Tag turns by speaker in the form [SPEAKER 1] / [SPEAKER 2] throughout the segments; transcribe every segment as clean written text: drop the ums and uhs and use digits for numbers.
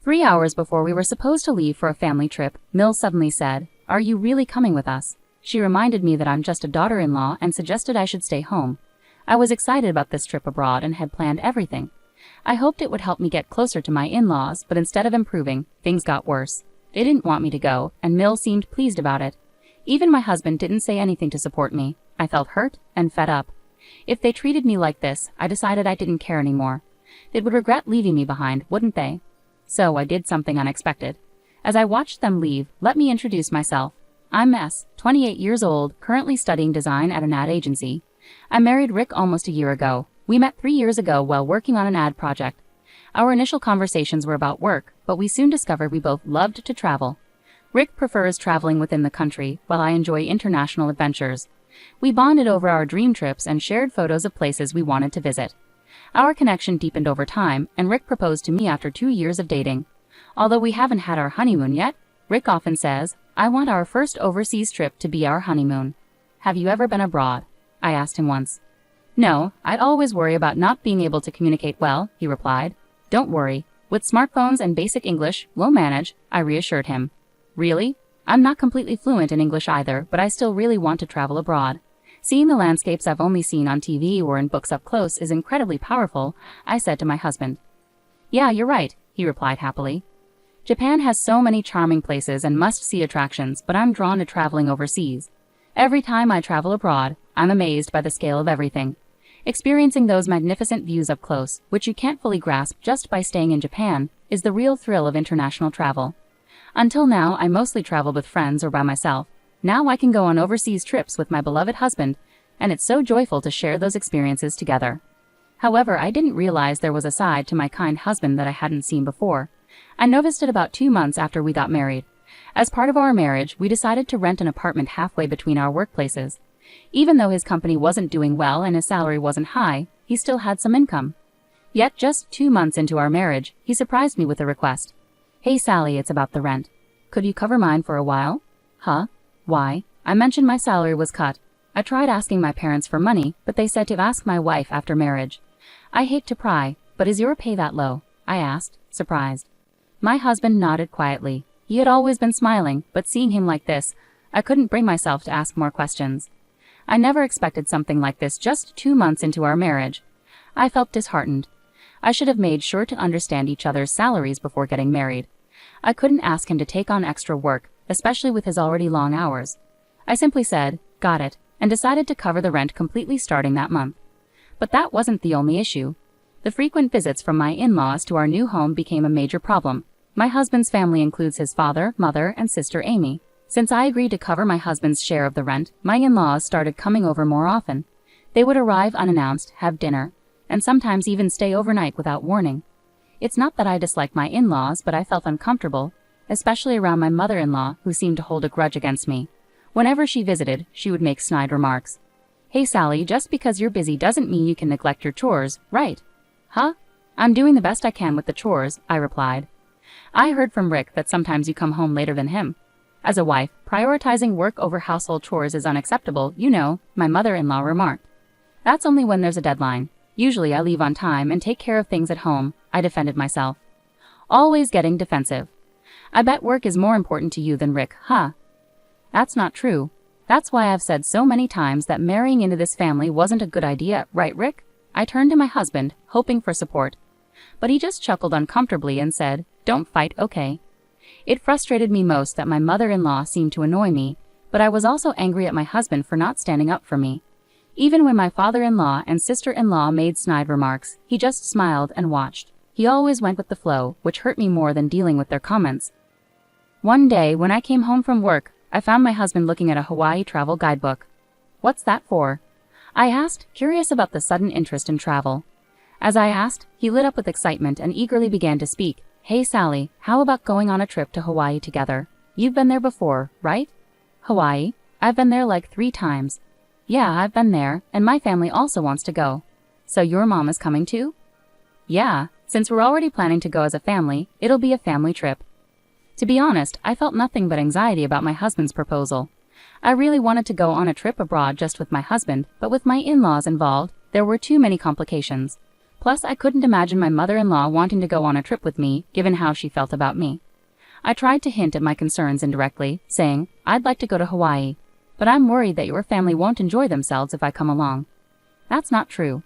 [SPEAKER 1] 3 hours before we were supposed to leave for a family trip, Mills suddenly said, "Are you really coming with us?" She reminded me that I'm just a daughter-in-law and suggested I should stay home. I was excited about this trip abroad and had planned everything. I hoped it would help me get closer to my in-laws, but instead of improving, things got worse. They didn't want me to go, and Mills seemed pleased about it. Even my husband didn't say anything to support me. I felt hurt and fed up. If they treated me like this, I decided I didn't care anymore. They would regret leaving me behind, wouldn't they? So I did something unexpected. As I watched them leave, let me introduce myself. I'm S, 28 years old, currently studying design at an ad agency. I married Rick almost a year ago. We met 3 years ago while working on an ad project. Our initial conversations were about work, but we soon discovered we both loved to travel. Rick prefers traveling within the country, while I enjoy international adventures. We bonded over our dream trips and shared photos of places we wanted to visit. Our connection deepened over time, and Rick proposed to me after 2 years of dating. Although we haven't had our honeymoon yet, Rick often says, "I want our first overseas trip to be our honeymoon." "Have you ever been abroad?" I asked him once. "No, I'd always worry about not being able to communicate well," he replied. "Don't worry. With smartphones and basic English, we'll manage," I reassured him. "Really? I'm not completely fluent in English either, but I still really want to travel abroad. Seeing the landscapes I've only seen on TV or in books up close is incredibly powerful," I said to my husband. "Yeah, you're right," he replied happily. Japan has so many charming places and must-see attractions, but I'm drawn to traveling overseas. Every time I travel abroad, I'm amazed by the scale of everything. Experiencing those magnificent views up close, which you can't fully grasp just by staying in Japan, is the real thrill of international travel. Until now, I mostly traveled with friends or by myself. Now I can go on overseas trips with my beloved husband, and it's so joyful to share those experiences together. However, I didn't realize there was a side to my kind husband that I hadn't seen before. I noticed it about 2 months after we got married. As part of our marriage, we decided to rent an apartment halfway between our workplaces. Even though his company wasn't doing well and his salary wasn't high, he still had some income. Yet just 2 months into our marriage, he surprised me with a request. "Hey Sally, it's about the rent. Could you cover mine for a while?" "Huh? Why?" I mentioned my salary was cut. I tried asking my parents for money, but they said to ask my wife after marriage. I hate to pry, but is your pay that low? I asked, surprised. My husband nodded quietly. He had always been smiling, but seeing him like this, I couldn't bring myself to ask more questions. I never expected something like this just 2 months into our marriage. I felt disheartened. I should have made sure to understand each other's salaries before getting married. I couldn't ask him to take on extra work, especially with his already long hours. I simply said, "Got it," and decided to cover the rent completely starting that month. But that wasn't the only issue. The frequent visits from my in-laws to our new home became a major problem. My husband's family includes his father, mother, and sister Amy. Since I agreed to cover my husband's share of the rent, my in-laws started coming over more often. They would arrive unannounced, have dinner, and sometimes even stay overnight without warning. It's not that I dislike my in-laws, but I felt uncomfortable, especially around my mother-in-law, who seemed to hold a grudge against me. Whenever she visited, she would make snide remarks. "Hey Sally, just because you're busy doesn't mean you can neglect your chores, right?" "Huh? I'm doing the best I can with the chores," I replied. I heard from Rick that sometimes you come home later than him. As a wife, prioritizing work over household chores is unacceptable, you know, my mother-in-law remarked. "That's only when there's a deadline. Usually I leave on time and take care of things at home," I defended myself. Always getting defensive. "I bet work is more important to you than Rick, huh?" "That's not true. That's why I've said so many times that marrying into this family wasn't a good idea, right, Rick?" I turned to my husband, hoping for support. But he just chuckled uncomfortably and said, "Don't fight, okay?" It frustrated me most that my mother-in-law seemed to annoy me, but I was also angry at my husband for not standing up for me. Even when my father-in-law and sister-in-law made snide remarks, he just smiled and watched. He always went with the flow, which hurt me more than dealing with their comments. One day, when I came home from work, I found my husband looking at a Hawaii travel guidebook. "What's that for?" I asked, curious about the sudden interest in travel. As I asked, he lit up with excitement and eagerly began to speak. "Hey Sally, how about going on a trip to Hawaii together? You've been there before, right?" "Hawaii? I've been there like 3 times. "Yeah, I've been there, and my family also wants to go." "So your mom is coming too?" "Yeah, since we're already planning to go as a family, it'll be a family trip." To be honest, I felt nothing but anxiety about my husband's proposal. I really wanted to go on a trip abroad just with my husband, but with my in-laws involved, there were too many complications. Plus, I couldn't imagine my mother-in-law wanting to go on a trip with me, given how she felt about me. I tried to hint at my concerns indirectly, saying, I'd like to go to Hawaii, but I'm worried that your family won't enjoy themselves if I come along. That's not true.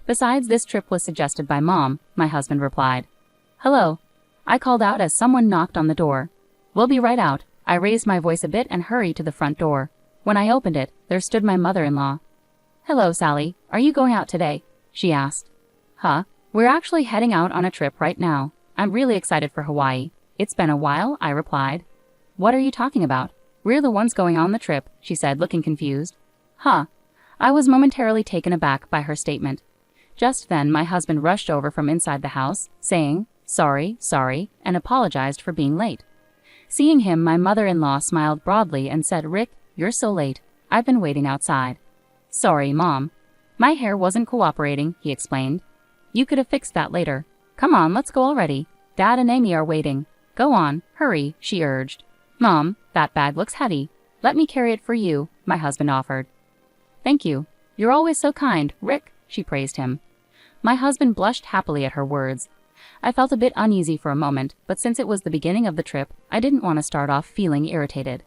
[SPEAKER 1] Besides, this trip was suggested by Mom, my husband replied. Hello. I called out as someone knocked on the door. We'll be right out. I raised my voice a bit and hurried to the front door. When I opened it, there stood my mother-in-law. Hello, Sally. Are you going out today? She asked. Huh? We're actually heading out on a trip right now. I'm really excited for Hawaii. It's been a while, I replied. What are you talking about? We're the ones going on the trip, she said, looking confused. Huh? I was momentarily taken aback by her statement. Just then, my husband rushed over from inside the house, saying, sorry, and apologized for being late. Seeing him, my mother-in-law smiled broadly and said, Rick, you're so late. I've been waiting outside. Sorry, Mom. My hair wasn't cooperating, he explained. You could have fixed that later. Come on, let's go already. Dad and Amy are waiting. Go on, hurry, she urged. Mom, that bag looks heavy. Let me carry it for you, my husband offered. Thank you. You're always so kind, Rick, she praised him. My husband blushed happily at her words. I felt a bit uneasy for a moment, but since it was the beginning of the trip, I didn't want to start off feeling irritated.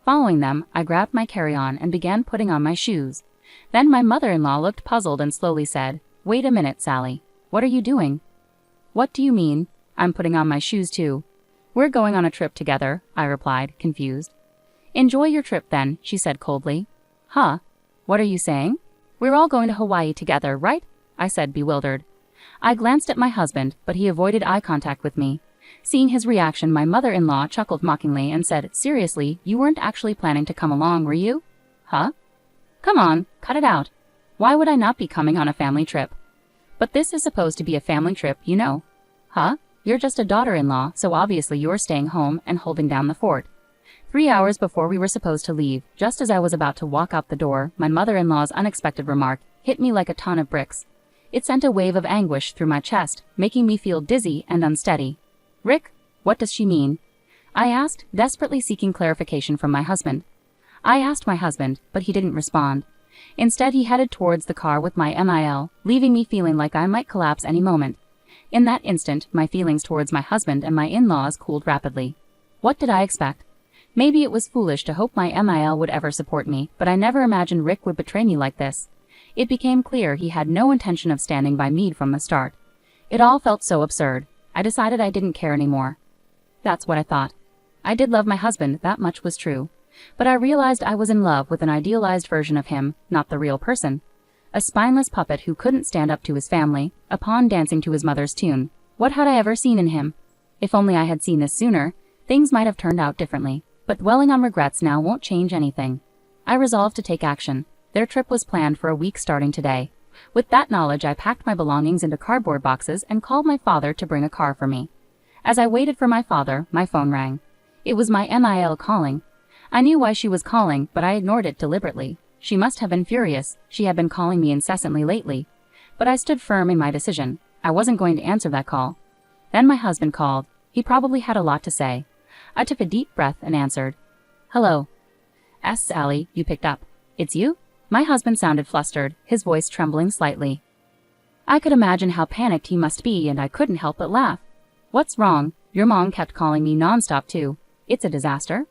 [SPEAKER 1] Following them, I grabbed my carry-on and began putting on my shoes. Then my mother-in-law looked puzzled and slowly said, Wait a minute, Sally. What are you doing? What do you mean? I'm putting on my shoes too. We're going on a trip together, I replied, confused. Enjoy your trip then, she said coldly. Huh? What are you saying? We're all going to Hawaii together, right? I said, bewildered. I glanced at my husband, but he avoided eye contact with me. Seeing his reaction, my mother-in-law chuckled mockingly and said, Seriously, you weren't actually planning to come along, were you? Huh? Come on, cut it out. Why would I not be coming on a family trip? But this is supposed to be a family trip, you know. Huh? You're just a daughter-in-law, so obviously you're staying home and holding down the fort. 3 hours before we were supposed to leave, just as I was about to walk out the door, my mother-in-law's unexpected remark hit me like a ton of bricks. It sent a wave of anguish through my chest, making me feel dizzy and unsteady. Rick, what does she mean? I asked, desperately seeking clarification from my husband. I asked my husband, but he didn't respond. Instead, he headed towards the car with my MIL, leaving me feeling like I might collapse any moment. In that instant, my feelings towards my husband and my in-laws cooled rapidly. What did I expect? Maybe it was foolish to hope my MIL would ever support me, but I never imagined Rick would betray me like this. It became clear he had no intention of standing by me from the start. It all felt so absurd. I decided I didn't care anymore. That's what I thought. I did love my husband, that much was true. But I realized I was in love with an idealized version of him, not the real person. A spineless puppet who couldn't stand up to his family, a pawn dancing to his mother's tune. What had I ever seen in him? If only I had seen this sooner, things might have turned out differently. But dwelling on regrets now won't change anything. I resolved to take action. Their trip was planned for a week starting today. With that knowledge, I packed my belongings into cardboard boxes and called my father to bring a car for me. As I waited for my father, my phone rang. It was my MIL calling. I knew why she was calling, but I ignored it deliberately. She must have been furious. She had been calling me incessantly lately. But I stood firm in my decision. I wasn't going to answer that call. Then my husband called. He probably had a lot to say. I took a deep breath and answered. Hello. Sally, you picked up. It's you? My husband sounded flustered, his voice trembling slightly. I could imagine how panicked he must be, and I couldn't help but laugh. What's wrong? Your mom kept calling me nonstop too. It's a disaster.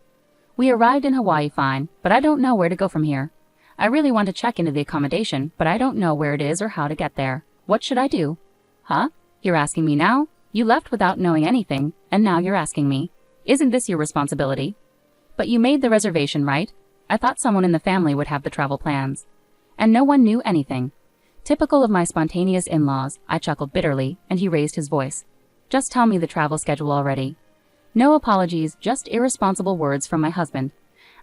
[SPEAKER 1] We arrived in Hawaii fine, but I don't know where to go from here. I really want to check into the accommodation, but I don't know where it is or how to get there. What should I do? Huh? You're asking me now? You left without knowing anything, and now you're asking me. Isn't this your responsibility? But you made the reservation, right? I thought someone in the family would have the travel plans. And no one knew anything. Typical of my spontaneous in-laws, I chuckled bitterly, and he raised his voice. Just tell me the travel schedule already. No apologies, just irresponsible words from my husband.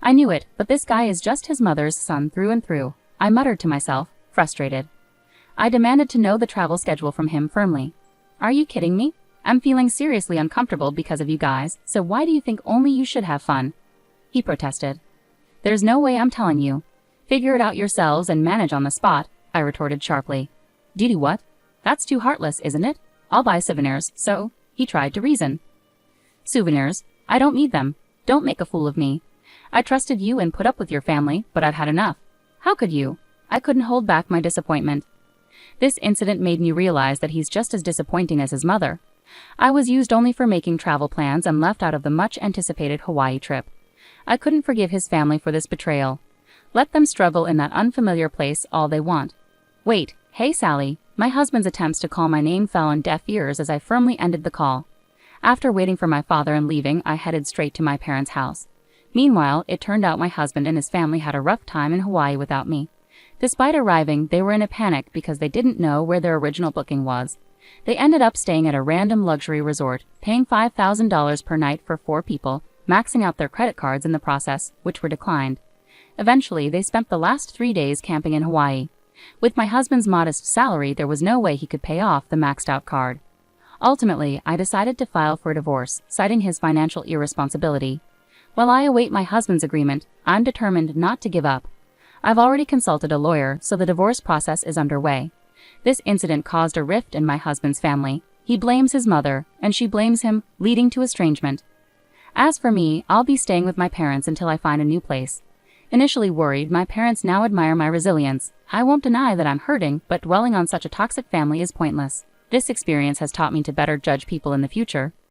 [SPEAKER 1] I knew it, but this guy is just his mother's son through and through. I muttered to myself, frustrated. I demanded to know the travel schedule from him firmly. Are you kidding me? I'm feeling seriously uncomfortable because of you guys, so why do you think only you should have fun? He protested. There's no way I'm telling you. Figure it out yourselves and manage on the spot, I retorted sharply. Do what? That's too heartless, isn't it? I'll buy souvenirs, so, he tried to reason. Souvenirs? I don't need them. Don't make a fool of me. I trusted you and put up with your family, but I've had enough. How could you? I couldn't hold back my disappointment. This incident made me realize that he's just as disappointing as his mother. I was used only for making travel plans and left out of the much-anticipated Hawaii trip. I couldn't forgive his family for this betrayal. Let them struggle in that unfamiliar place all they want. Wait, hey Sally, my husband's attempts to call my name fell on deaf ears as I firmly ended the call. After waiting for my father and leaving, I headed straight to my parents' house. Meanwhile, it turned out my husband and his family had a rough time in Hawaii without me. Despite arriving, they were in a panic because they didn't know where their original booking was. They ended up staying at a random luxury resort, paying $5,000 per night for 4 people, maxing out their credit cards in the process, which were declined. Eventually, they spent the last 3 days camping in Hawaii. With my husband's modest salary, there was no way he could pay off the maxed-out card. Ultimately, I decided to file for a divorce, citing his financial irresponsibility. While I await my husband's agreement, I'm determined not to give up. I've already consulted a lawyer, so the divorce process is underway. This incident caused a rift in my husband's family. He blames his mother, and she blames him, leading to estrangement. As for me, I'll be staying with my parents until I find a new place. Initially worried, my parents now admire my resilience. I won't deny that I'm hurting, but dwelling on such a toxic family is pointless. This experience has taught me to better judge people in the future.